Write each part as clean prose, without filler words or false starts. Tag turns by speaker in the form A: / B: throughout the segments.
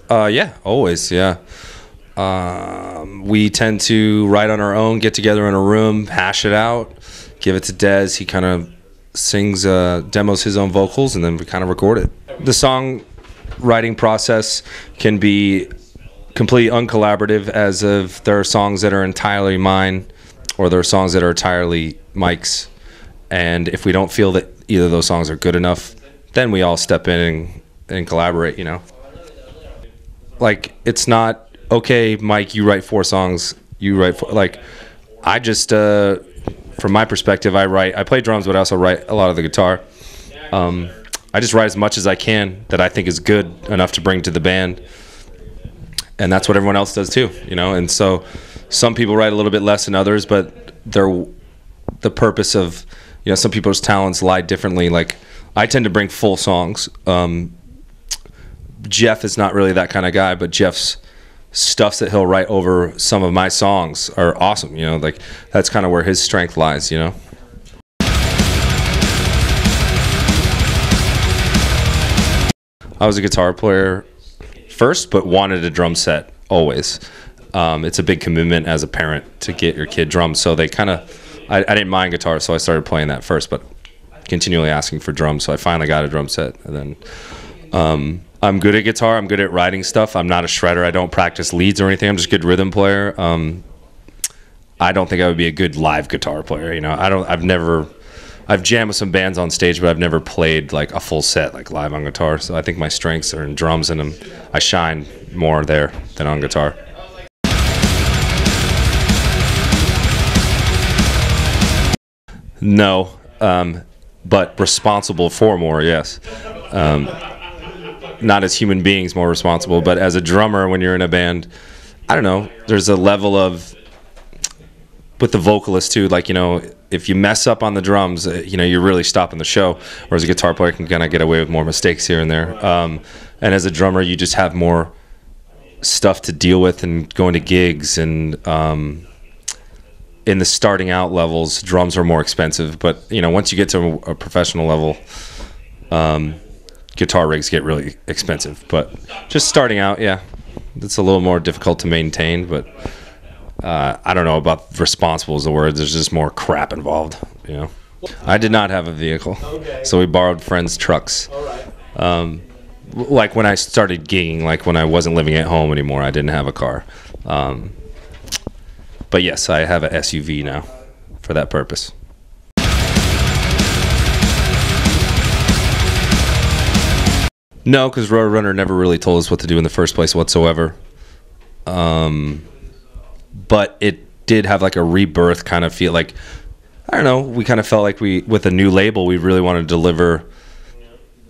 A: Yeah, always, yeah. We tend to write on our own, get together in a room, hash it out, give it to Dez. He kind of sings, demos his own vocals, and then we kind of record it. The song writing process can be completely uncollaborative, as if there are songs that are entirely mine, or there are songs that are entirely Mike's. And if we don't feel that either of those songs are good enough, then we all step in and collaborate, you know. Like, it's not, okay, Mike, you write 4 songs, you write 4, like, I just, from my perspective, I play drums, but I also write a lot of the guitar. I just write as much as I can that I think is good enough to bring to the band. And that's what everyone else does too, you know. And so some people write a little bit less than others, but the purpose of, you know, some people's talents lie differently. Like, I tend to bring full songs. Jeff is not really that kind of guy, but Jeff's stuffs that he'll write over some of my songs are awesome, you know. Like, that's kind of where his strength lies, you know. I was a guitar player first, but wanted a drum set always. It's a big commitment as a parent to get your kid drums, so they kind of, I didn't mind guitar, so I started playing that first, but continually asking for drums, so I finally got a drum set. And then I'm good at guitar, I'm good at writing stuff. I'm not a shredder, I don't practice leads or anything. I'm just a good rhythm player. I don't think I would be a good live guitar player, you know. I've jammed with some bands on stage, but I've never played like a full set like live on guitar. So I think my strengths are in drums, and I shine more there than on guitar. No, but responsible for more, yes. Not as human beings more responsible, but as a drummer when you're in a band, I don't know, there's a level of, with the vocalist too, like, you know, if you mess up on the drums, you know, you're really stopping the show, whereas a guitar player can kind of get away with more mistakes here and there. And as a drummer, you just have more stuff to deal with and going to gigs, and in the starting out levels, drums are more expensive, but, you know, once you get to a professional level, guitar rigs get really expensive. But just starting out, yeah, it's a little more difficult to maintain, but I don't know about responsible is the word. There's just more crap involved, you know. I did not have a vehicle, so we borrowed friends' trucks. Like when I started gigging, like when I wasn't living at home anymore, I didn't have a car. But yes, I have an SUV now for that purpose. No, because Roadrunner never really told us what to do in the first place whatsoever. But it did have like a rebirth kind of feel. Like, I don't know, we kind of felt like with a new label, we really wanted to deliver,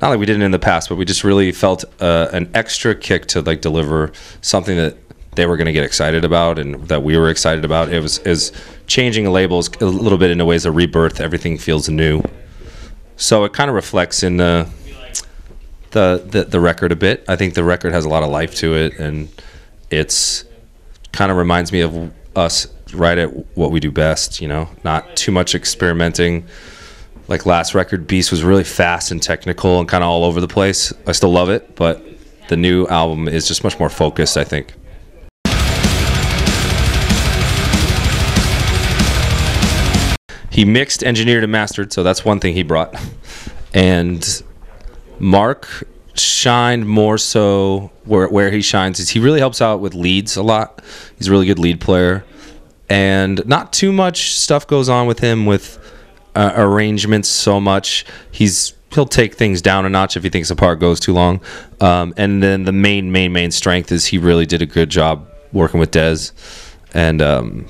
A: not like we didn't in the past, but we just really felt an extra kick to like deliver something that they were going to get excited about and that we were excited about. It was changing a label a little bit in ways of rebirth. Everything feels new. So it kind of reflects in the record a bit. I think the record has a lot of life to it, and it's kind of reminds me of us right at what we do best, you know, not too much experimenting. Like last record, Beast was really fast and technical and kind of all over the place. I still love it, but the new album is just much more focused, I think. He mixed, engineered, and mastered, so that's one thing he brought. And Mark shined more so where he shines is he really helps out with leads a lot. He's a really good lead player, and not too much stuff goes on with him with arrangements so much. He'll take things down a notch if he thinks a part goes too long. And then the main strength is he really did a good job working with Dez, and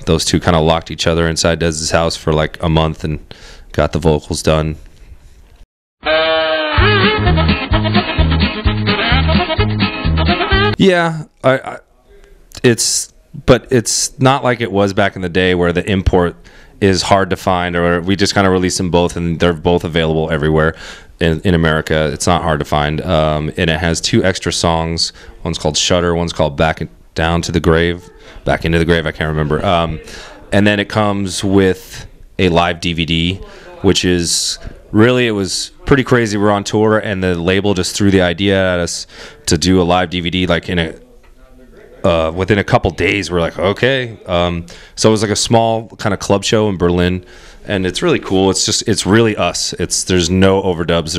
A: those two kind of locked each other inside Dez's house for like a month and got the vocals done. Yeah, but it's not like it was back in the day where the import is hard to find, or we just kind of release them both and they're both available everywhere in America. It's not hard to find, and it has 2 extra songs. One's called Shudder, one's called Back into the Grave, I can't remember. And then it comes with a live DVD, which is really, it was pretty crazy. We're on tour, and the label just threw the idea at us to do a live DVD, like within a couple days. We're like, okay. So it was like a small kind of club show in Berlin, and it's really cool. It's really us. There's no overdubs.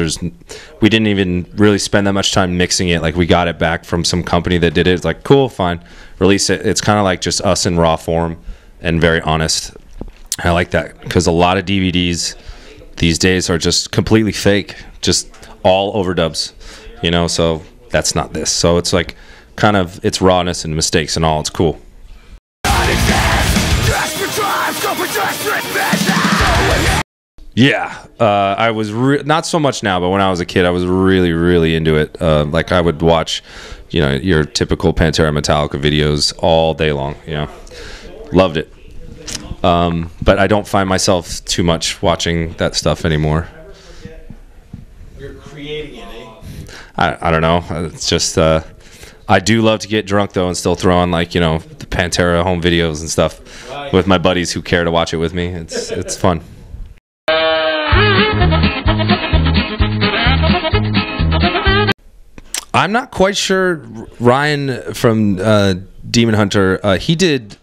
A: We didn't even really spend that much time mixing it. Like, we got it back from some company that did it. It's like, cool, fine, release it. It's kind of like just us in raw form and very honest. I like that, because a lot of DVDs these days are just completely fake, just all overdubs, you know. So that's not this. So it's like kind of, it's rawness and mistakes and all. It's cool. Yeah, I was not so much now, but when I was a kid, I was really, really into it. Like, I would watch, you know, your typical Pantera, Metallica videos all day long. You know, loved it. But I don't find myself too much watching that stuff anymore.
B: You're creating it, eh?
A: I don't know. It's just I do love to get drunk though and still throw on, like, you know, the Pantera home videos and stuff with my buddies who care to watch it with me. It's fun. I'm not quite sure. Ryan from Demon Hunter, he did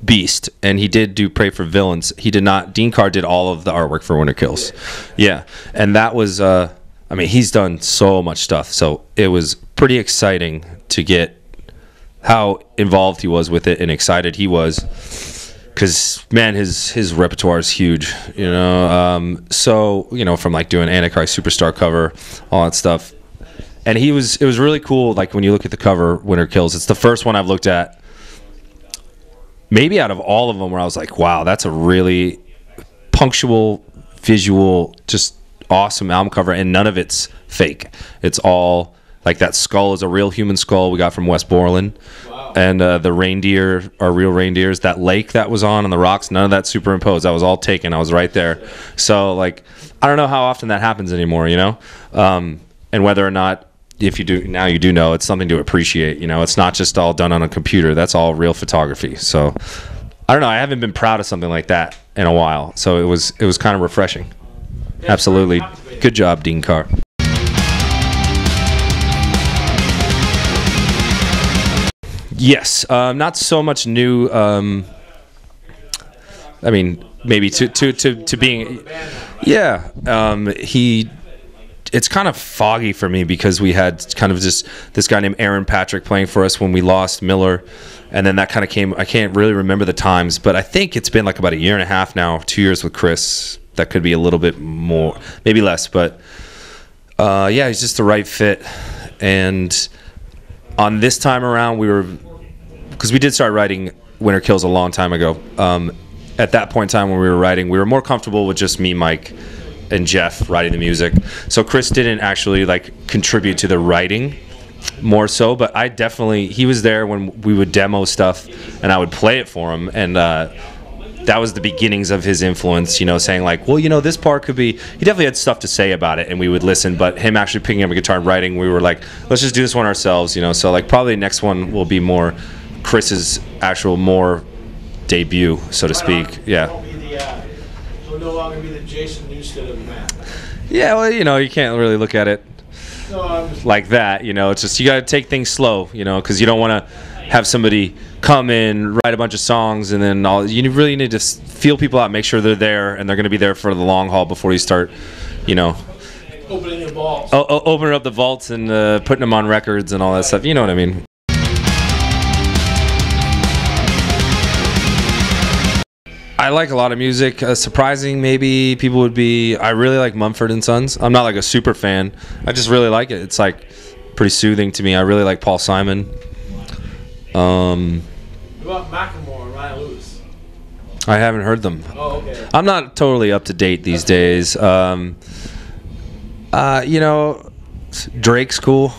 A: Beast, and he did do Pray for Villains. He did not. Dean Carr did all of the artwork for Winter Kills. Yeah, and that was I mean, he's done so much stuff, so it was pretty exciting to get how involved he was with it and excited he was, because man, his repertoire is huge, you know. So, you know, from like doing Antichrist Superstar cover, all that stuff, and it was really cool. Like, when you look at the cover, Winter Kills, it's the first one I've looked at maybe out of all of them where I was like, wow, that's a really punctual, visual, just awesome album cover, and none of it's fake. It's all like, that skull is a real human skull we got from West Borland. Wow. And the reindeer are real reindeers. That lake that was on the rocks, none of that superimposed. That was all taken. I was right there. So, like, I don't know how often that happens anymore, you know, and whether or not, if you do now, you do know it's something to appreciate. You know, it's not just all done on a computer. That's all real photography. So I don't know. I haven't been proud of something like that in a while. So it was kind of refreshing. Yeah, absolutely. Good job, Dean Carr. Yes. Not so much new. I mean, maybe to being. Yeah. It's kind of foggy for me, because we had kind of just this guy named Aaron Patrick playing for us when we lost Miller, and then that kind of came. I can't really remember the times, but I think it's been like about a year and a half now, 2 years with Chris. That could be a little bit more, maybe less, but yeah, he's just the right fit. And on this time around, because we did start writing Winter Kills a long time ago. At that point in time when we were writing, we were more comfortable with just me, Mike, and Jeff writing the music. So Chris didn't actually like contribute to the writing more so, but he was there when we would demo stuff and I would play it for him, and that was the beginnings of his influence, you know, saying like, well, you know, this part could be, he definitely had stuff to say about it, and we would listen, but him actually picking up a guitar and writing, we were like, let's just do this one ourselves, you know. So like, probably the next one will be more Chris's actual more debut, so to speak. Yeah.
B: Will no longer be the Jason Newsted of the band.
A: Yeah, well, you know, you can't really look at it like that, you know. It's just, you got to take things slow, you know, because you don't want to have somebody come in, write a bunch of songs, and then you really need to feel people out, make sure they're there, and they're going to be there for the long haul before you start, you know,
B: opening the vaults.
A: Opening up the vaults and putting them on records and all that stuff. You know what I mean? I like a lot of music. Surprising, maybe people would be. I really like Mumford and Sons. I'm not like a super fan. I just really like it. It's like pretty soothing to me. I really like Paul Simon.
B: What about Macklemore and Ryan Lewis?
A: I haven't heard them.
B: Oh, okay.
A: I'm not totally up to date these days. You know, Drake's cool.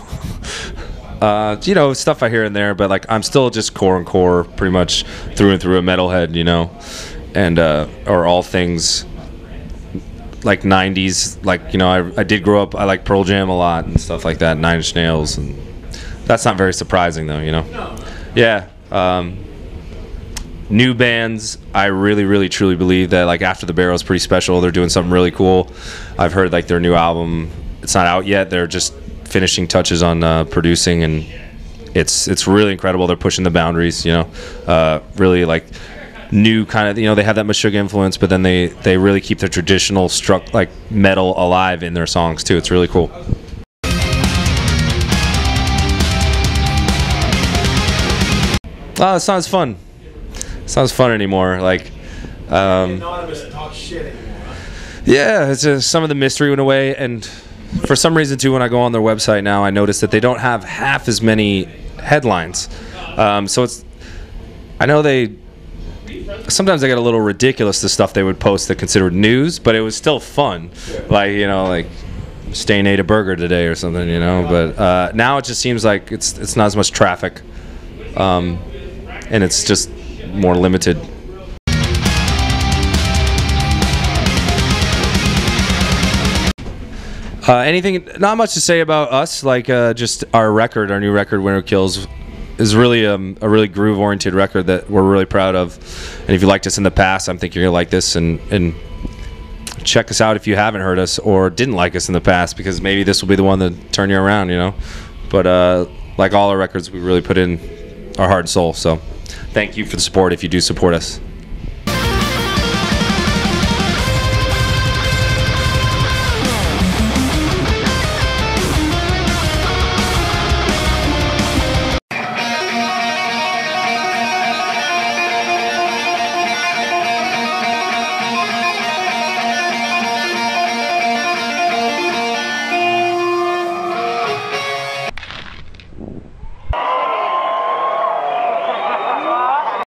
A: You know, stuff I hear in there, but like, I'm still just core pretty much through and through, a metalhead, you know, and or all things like 90s. Like, you know, I did grow up, I like Pearl Jam a lot and stuff like that, Nine Inch Nails, and that's not very surprising though, you know.
B: No.
A: Yeah. new bands, I really truly believe that like After the Barrel is pretty special. They're doing something really cool. I've heard like their new album, it's not out yet. They're just finishing touches on producing, and it's really incredible. They're pushing the boundaries, you know, really like new kind of, you know, they have that Meshuggah influence, but then they really keep their traditional like metal alive in their songs too. It's really cool. Oh, it's not as fun. It's not as fun anymore. Like,
B: Anonymous and talk shit anymore. Huh?
A: yeah, it's just, some of the mystery went away, and for some reason too, when I go on their website now, I notice that they don't have half as many headlines. So it's, I know sometimes they get a little ridiculous, the stuff they would post that considered news, but it was still fun. Like, you know, like Stain ate a burger today or something, you know. But now it just seems like it's not as much traffic. And it's just more limited. Anything, not much to say about us, like just our record, our new record, Winter Kills, is really a really groove-oriented record that we're really proud of. And if you liked us in the past, I'm thinking you're going to like this, and check us out if you haven't heard us or didn't like us in the past, because maybe this will be the one to turn you around, you know. But like all our records, we really put in our heart and soul, so thank you for the support if you do support us.